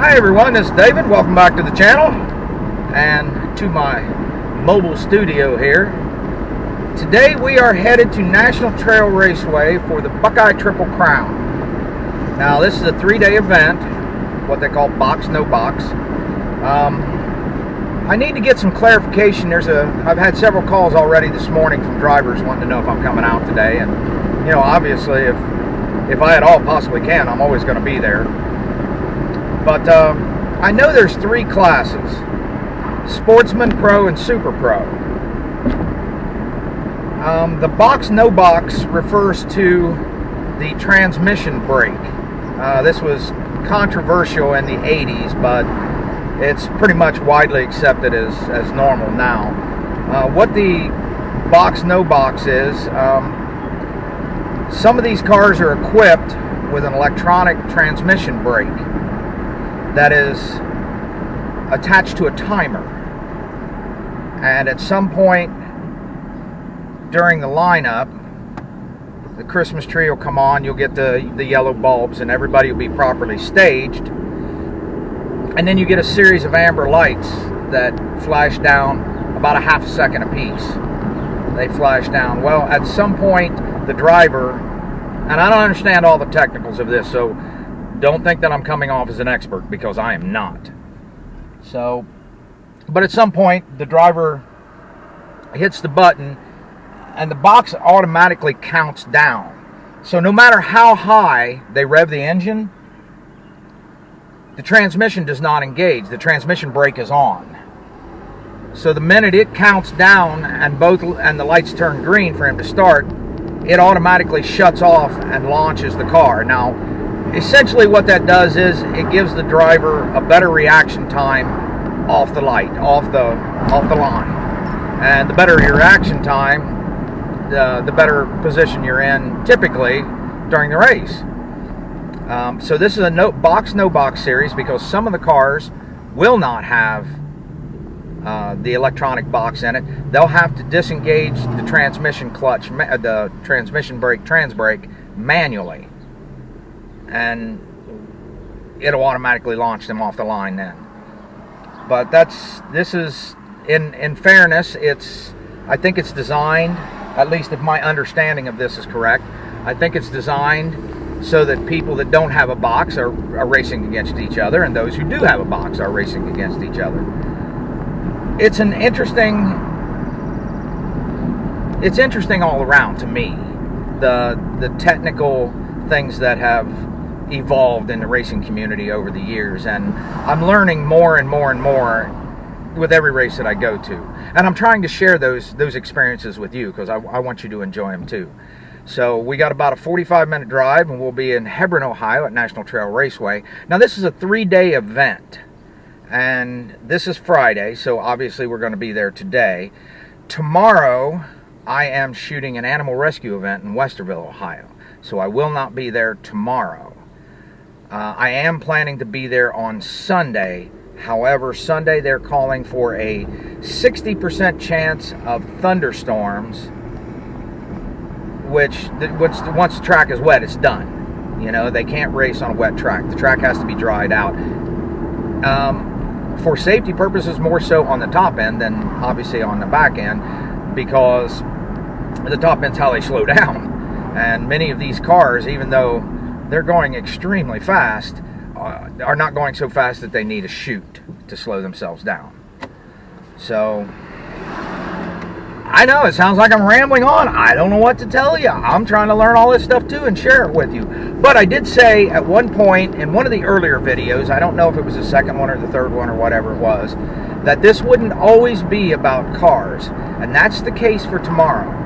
Hi everyone, this is David. Welcome back to the channel and to my mobile studio here. Today we are headed to National Trail Raceway for the Buckeye Triple Crown. Now this is a 3-day event, what they call box, no box. I need to get some clarification. I've had several calls already this morning from drivers wanting to know if I'm coming out today, and you know, obviously if I at all possibly can, I'm always going to be there. But I know there's 3 classes: Sportsman, Pro, and Super Pro. The box, no box refers to the transmission brake. This was controversial in the 80s, but it's pretty much widely accepted as normal now. What the box, no box is, some of these cars are equipped with an electronic transmission brake that is attached to a timer, and at some point during the lineup, the Christmas tree will come on, you'll get the yellow bulbs, and everybody will be properly staged, and then you get a series of amber lights that flash down about a half a second apiece. They flash down. Well, at some point the driver, and I don't understand all the technicals of this, so don't think that I'm coming off as an expert, because I am not. So, but at some point the driver hits the button and the box automatically counts down. So no matter how high they rev the engine, the transmission does not engage. The transmission brake is on. So the minute it counts down and the lights turn green for him to start, it automatically shuts off and launches the car. Now, essentially what that does is it gives the driver a better reaction time off the light, off the line. And the better your reaction time, the better position you're in typically during the race. So this is a no box series, because some of the cars will not have the electronic box in it. They'll have to disengage the transmission clutch, the transmission brake, trans brake, manually, and it'll automatically launch them off the line then. But this is in fairness, I think it's designed, at least if my understanding of this is correct, I think it's designed so that people that don't have a box are racing against each other, and those who do have a box are racing against each other. It's interesting all around to me, the technical things that have evolved in the racing community over the years, and I'm learning more and more and more with every race that I go to, and I'm trying to share those experiences with you, because I want you to enjoy them too. So we got about a 45-minute drive, and we'll be in Hebron, Ohio at National Trail Raceway. Now this is a 3-day event, and this is Friday, so obviously we're going to be there today. Tomorrow I am shooting an animal rescue event in Westerville, Ohio, so I will not be there tomorrow. I am planning to be there on Sunday. However, Sunday they're calling for a 60% chance of thunderstorms, which once the track is wet, it's done. You know, they can't race on a wet track. The track has to be dried out. For safety purposes, more so on the top end than obviously on the back end, because the top end's how they slow down. And many of these cars, even though they're going extremely fast, are not going so fast that they need a chute to slow themselves down. So I know it sounds like I'm rambling on. I don't know what to tell you. I'm trying to learn all this stuff too and share it with you. But I did say at one point in one of the earlier videos, I don't know if it was the second one or the third one or whatever it was, that this wouldn't always be about cars. And that's the case for tomorrow.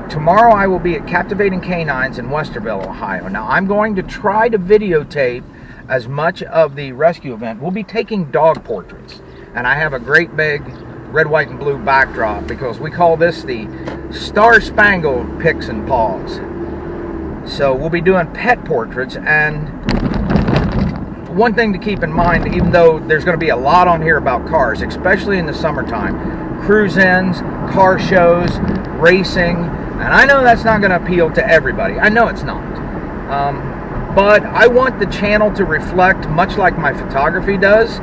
Tomorrow I will be at Captivating Canines in Westerville, Ohio. Now I'm going to try to videotape as much of the rescue event. We'll be taking dog portraits, and I have a great big red, white, and blue backdrop, because we call this the Star-Spangled Picks and Paws. So we'll be doing pet portraits, and one thing to keep in mind, even though there's going to be a lot on here about cars, especially in the summertime, cruise-ins, car shows, racing, and I know that's not going to appeal to everybody. I know it's not. But I want the channel to reflect much like my photography does.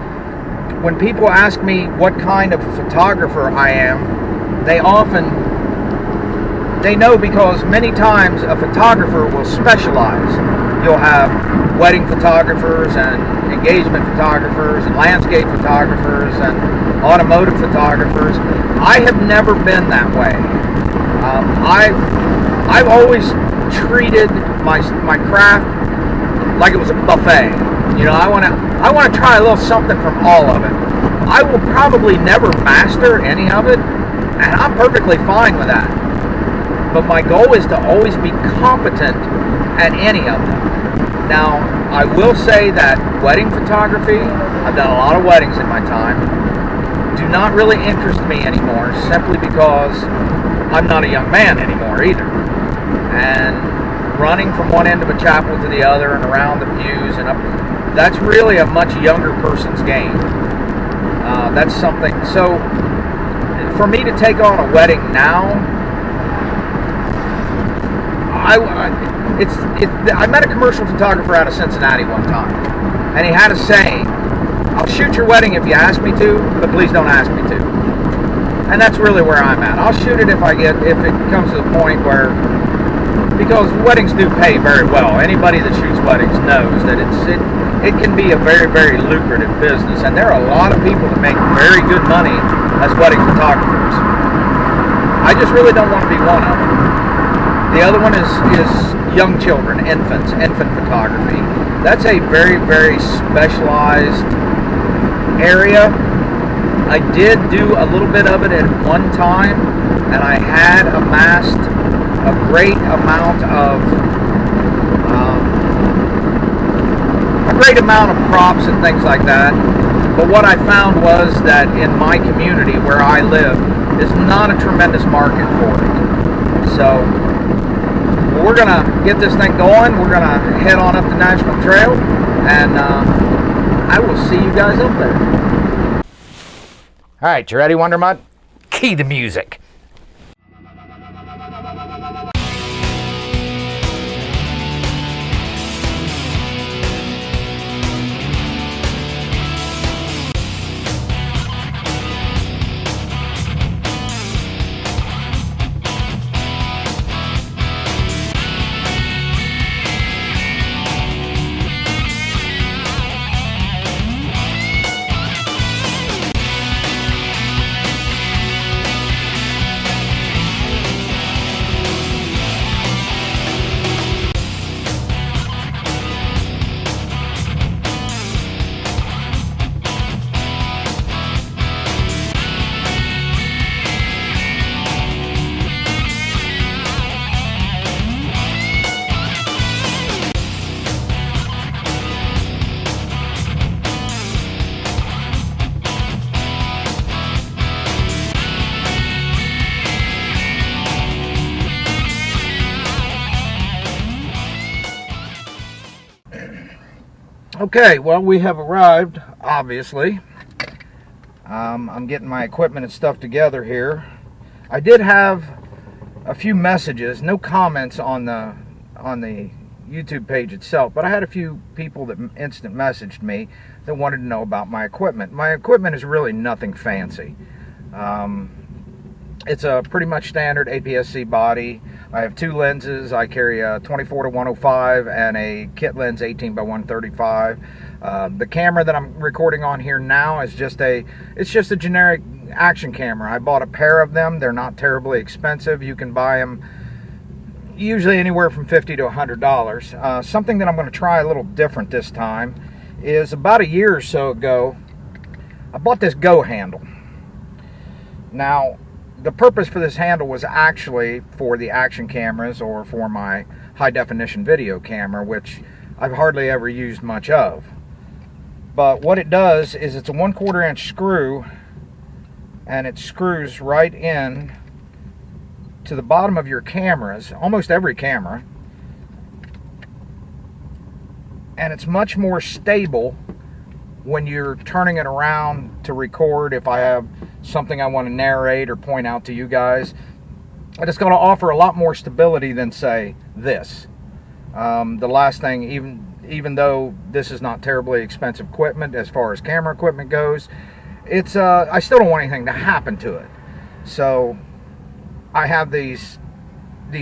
When people ask me what kind of photographer I am, they know, because many times a photographer will specialize. You'll have wedding photographers and engagement photographers and landscape photographers and automotive photographers. I have never been that way. I've always treated my craft like it was a buffet. You know, I want to try a little something from all of it. I will probably never master any of it, and I'm perfectly fine with that. But my goal is to always be competent at any of them. Now, I will say that wedding photography, I've done a lot of weddings in my time, do not really interest me anymore, simply because I'm not a young man anymore either. And running from one end of a chapel to the other and around the pews and up, that's really a much younger person's game. That's something. So for me to take on a wedding now, I met a commercial photographer out of Cincinnati one time, and he had a saying: "I'll shoot your wedding if you ask me to, but please don't ask me to." And that's really where I'm at. I'll shoot it if it comes to the point where, because weddings do pay very well. Anybody that shoots weddings knows that it can be a very, very lucrative business, and there are a lot of people that make very good money as wedding photographers. I just really don't want to be one of them. The other one is young children, infant photography. That's a very, very specialized area. I did do a little bit of it at one time, and I had amassed a great amount of props and things like that. But what I found was that in my community where I live is not a tremendous market for it. So we're gonna get this thing going. We're gonna head on up the National Trail, and I will see you guys up there. All right, you ready, Wonder Mutt? Key the music. Okay, well, we have arrived, obviously. I'm getting my equipment and stuff together here. I did have a few messages, no comments on the YouTube page itself, but I had a few people that instant messaged me that wanted to know about my equipment. My equipment is really nothing fancy. It's a pretty much standard APS-C body. I have two lenses. I carry a 24-105 and a kit lens 18-135. The camera that I'm recording on here now is just a generic action camera. I bought a pair of them. They're not terribly expensive. You can buy them usually anywhere from $50 to $100. Something that I'm going to try a little different this time is about a year or so ago, I bought this Go handle. Now, the purpose for this handle was actually for the action cameras or for my high definition video camera, which I've hardly ever used much of. But what it does is it's a 1/4 inch screw, and it screws right in to the bottom of your cameras, almost every camera, and it's much more stable when you're turning it around to record. If I have something I want to narrate or point out to you guys, but it's going to offer a lot more stability than, say, this. The last thing, even though this is not terribly expensive equipment as far as camera equipment goes, it's I still don't want anything to happen to it. So I have these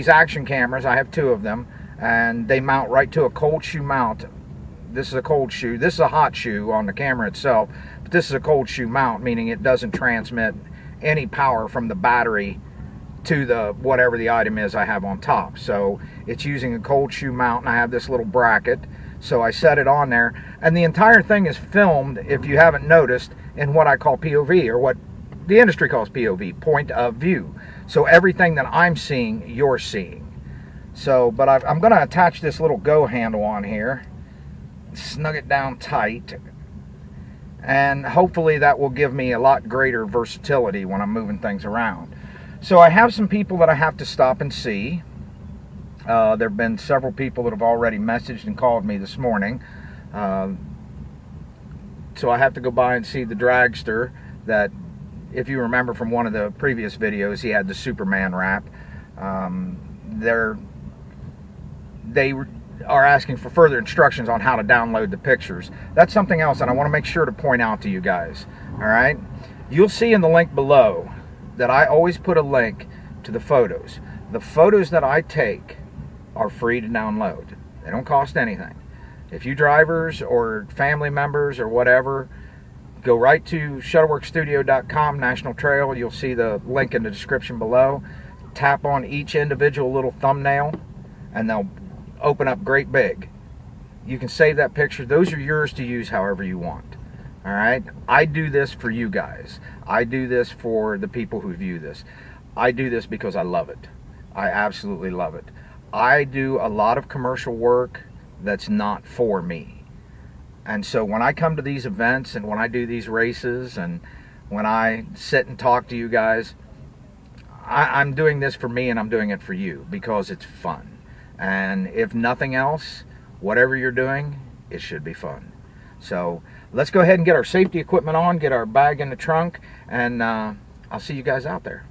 action cameras. I have 2 of them, and they mount right to a cold shoe mount. This is a cold shoe. This is a hot shoe on the camera itself, but this is a cold shoe mount, meaning it doesn't transmit any power from the battery to the whatever the item is I have on top. So it's using a cold shoe mount, and I have this little bracket. So I set it on there, and the entire thing is filmed, if you haven't noticed, in what I call POV, or what the industry calls POV, point of view. So everything that I'm seeing, you're seeing. So, but I'm going to attach this little go handle on here, snug it down tight, and hopefully that will give me a lot greater versatility when I'm moving things around. So I have some people that I have to stop and see. There have been several people that have already messaged and called me this morning. So I have to go by and see the dragster that, if you remember from one of the previous videos, he had the Superman wrap. They are asking for further instructions on how to download the pictures. That's something else that I want to make sure to point out to you guys. All right? You'll see in the link below that I always put a link to the photos. The photos that I take are free to download. They don't cost anything. If you drivers or family members or whatever, go right to shuttleworkstudio.com, National Trail. You'll see the link in the description below. Tap on each individual little thumbnail, and they'll open up great big. You can save that picture. Those are yours to use however you want. All right? I do this for you guys. I do this for the people who view this. I do this because I love it. I absolutely love it. I do a lot of commercial work that's not for me. And so when I come to these events and when I do these races and when I sit and talk to you guys, I'm doing this for me, and I'm doing it for you because it's fun. And if nothing else, whatever you're doing, it should be fun. So let's go ahead and get our safety equipment on, get our bag in the trunk, and I'll see you guys out there.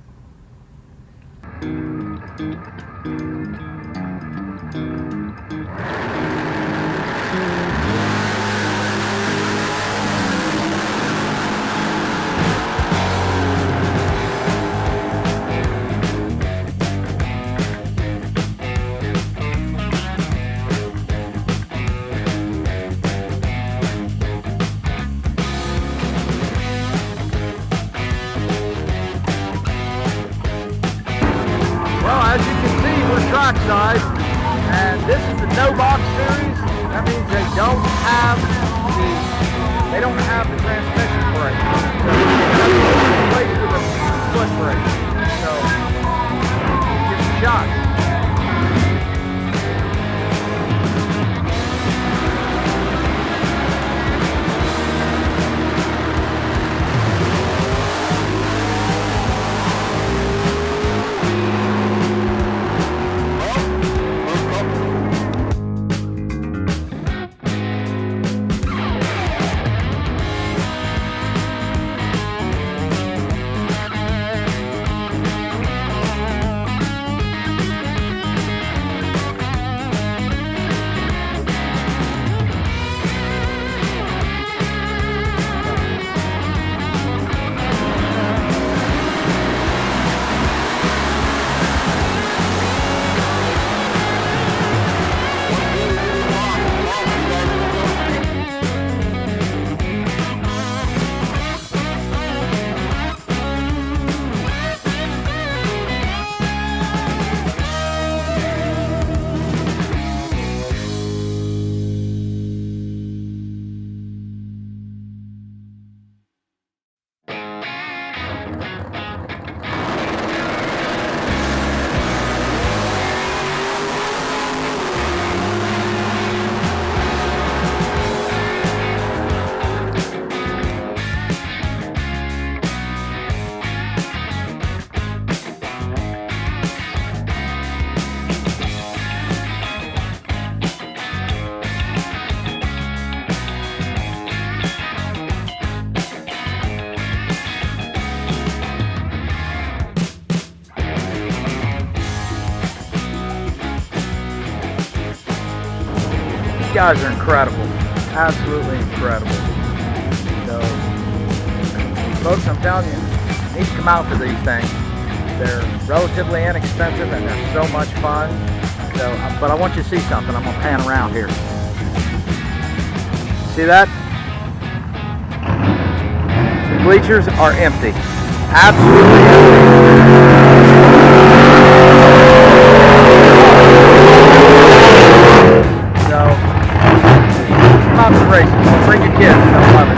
Trackside, and this is the no box series. That means they don't have the transmission brake. So you replace with a foot brake. So give it a shot. guys are incredible, absolutely incredible. So, folks, I'm telling you, you need to come out to these things. They're relatively inexpensive and they're so much fun. So, but I want you to see something. I'm gonna pan around here. See that? The bleachers are empty, absolutely empty. Mountain racing. Bring your kids. I love it.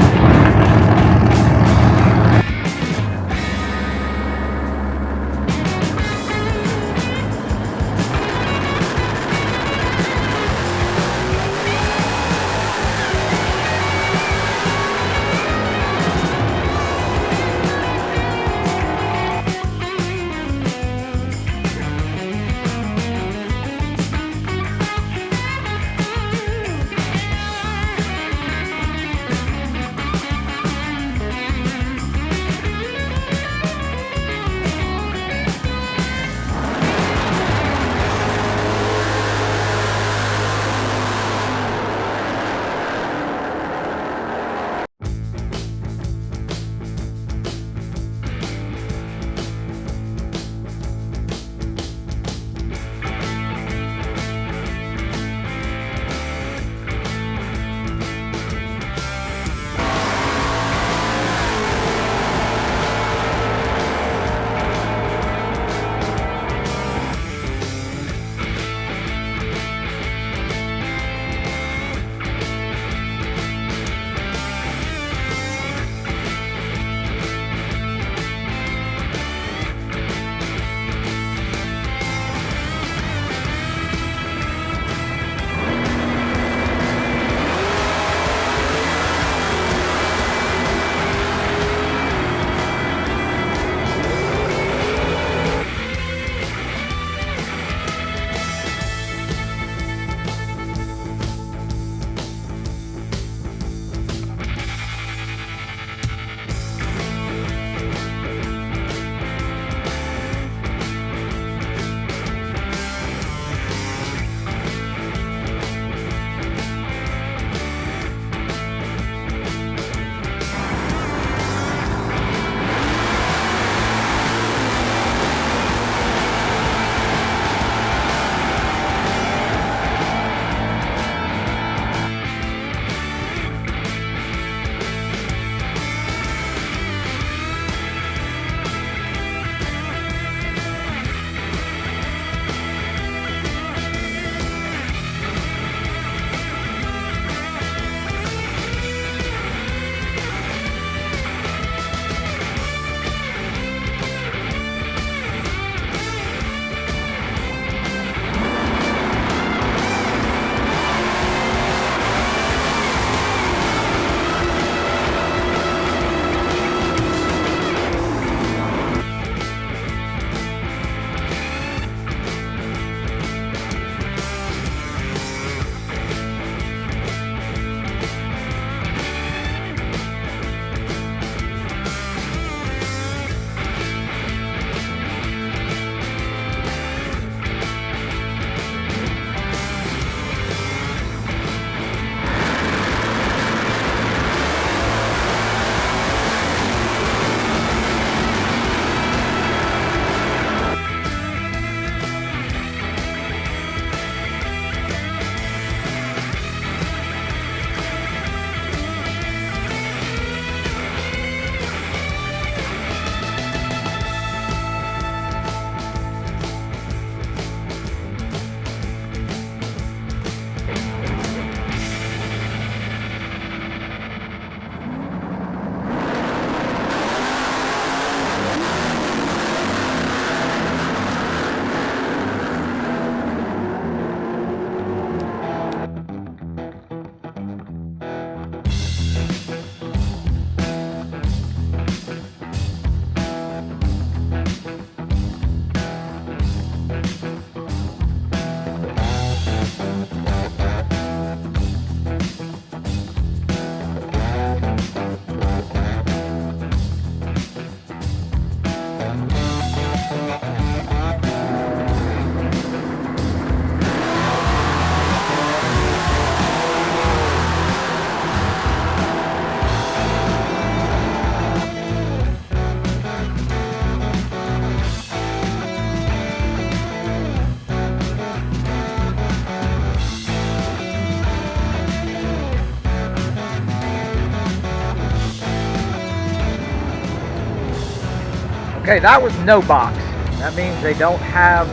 Okay, that was no box. That means they don't have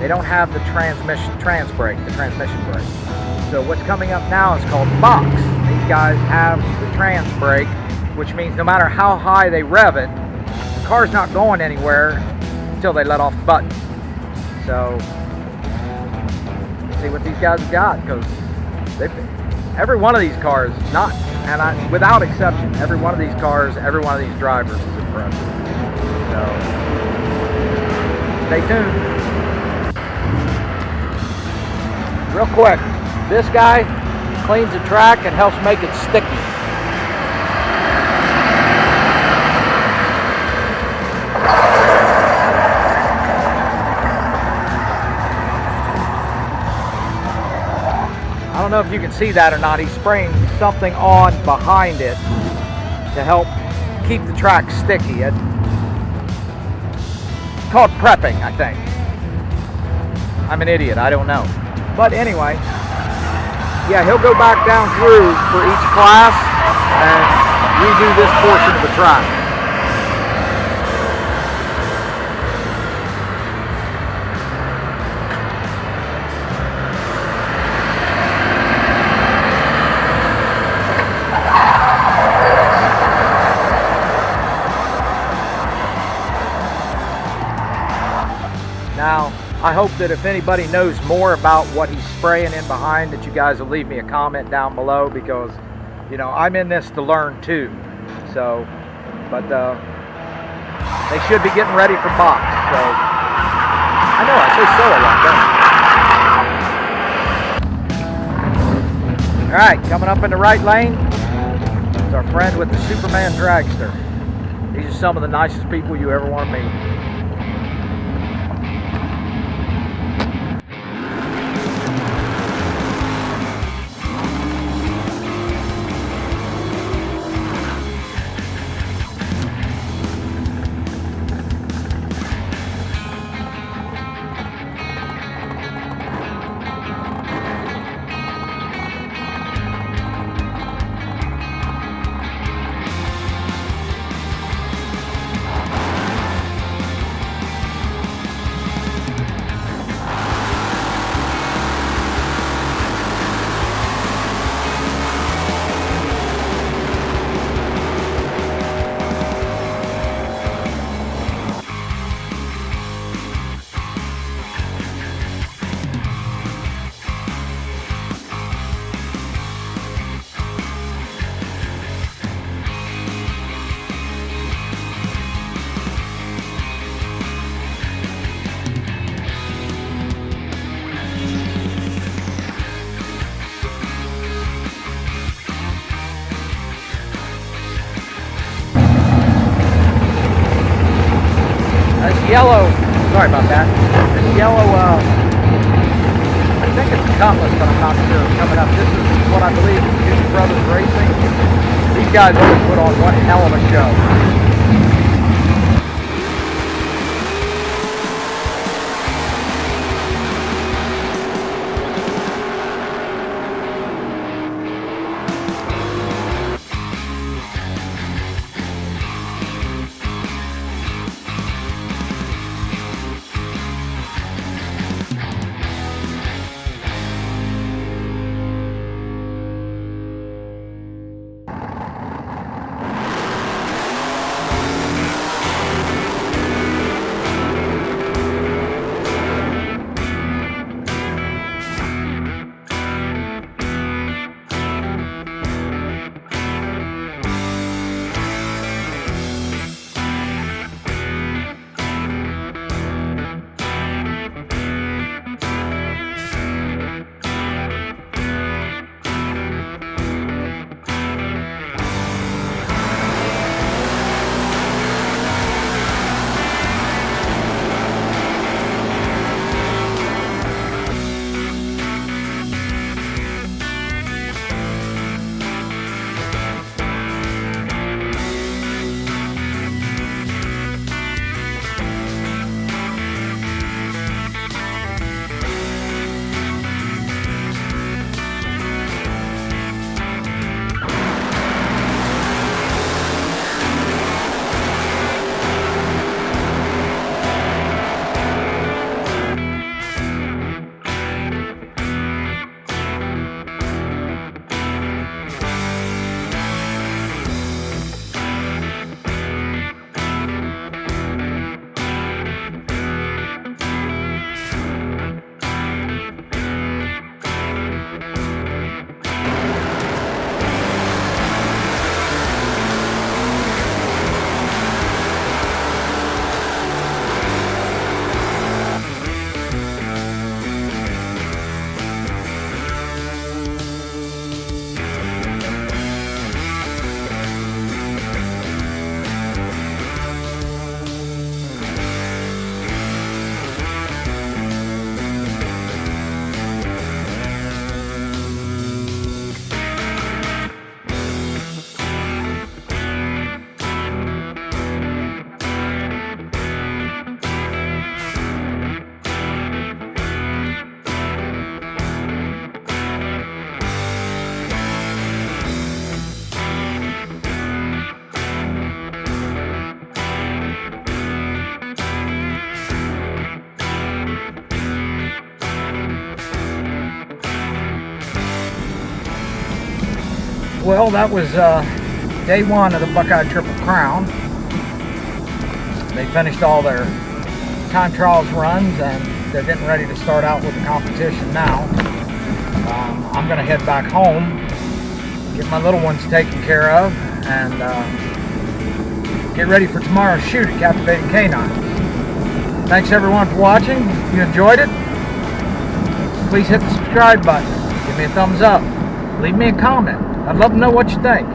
the transmission brake. So what's coming up now is called box. These guys have the trans brake, which means no matter how high they rev it, the car's not going anywhere until they let off the button. So let's see what these guys have got, because every one of these cars, without exception, every one of these cars, every one of these drivers is impressive. So stay tuned. Real quick, this guy cleans the track and helps make it sticky. I don't know if you can see that or not. He's spraying something on behind it to help keep the track sticky. It's called prepping, I think. I'm an idiot, I don't know. But anyway, yeah, he'll go back down through for each class and redo this portion of the track. Now, I hope that if anybody knows more about what he's spraying in behind, that you guys will leave me a comment down below, because, you know, I'm in this to learn too. So, but they should be getting ready for box. So, I know I say so a lot, don't I? All right, coming up in the right lane is our friend with the Superman dragster. These are some of the nicest people you ever want to meet. Yellow, sorry about that. This yellow, I think it's a Cutlass, but I'm not sure. Coming up, this is what I believe is Two Brothers Racing. These guys always put on one hell of a show. Well, that was day one of the Buckeye Triple Crown. They finished all their time trials runs and they're getting ready to start out with the competition now. I'm going to head back home, get my little ones taken care of, and get ready for tomorrow's shoot at Captivating Canines. Thanks everyone for watching. If you enjoyed it, please hit the subscribe button. Give me a thumbs up. Leave me a comment. I'd love to know what you think.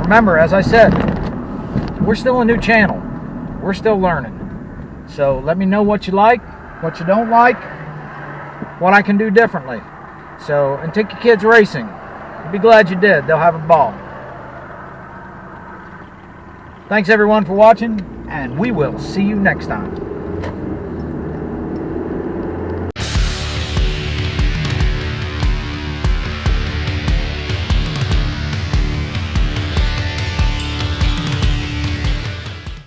Remember, as I said, we're still a new channel. We're still learning. So let me know what you like, what you don't like, what I can do differently. So, and take your kids racing. You'll be glad you did. They'll have a ball. Thanks everyone for watching, and we will see you next time.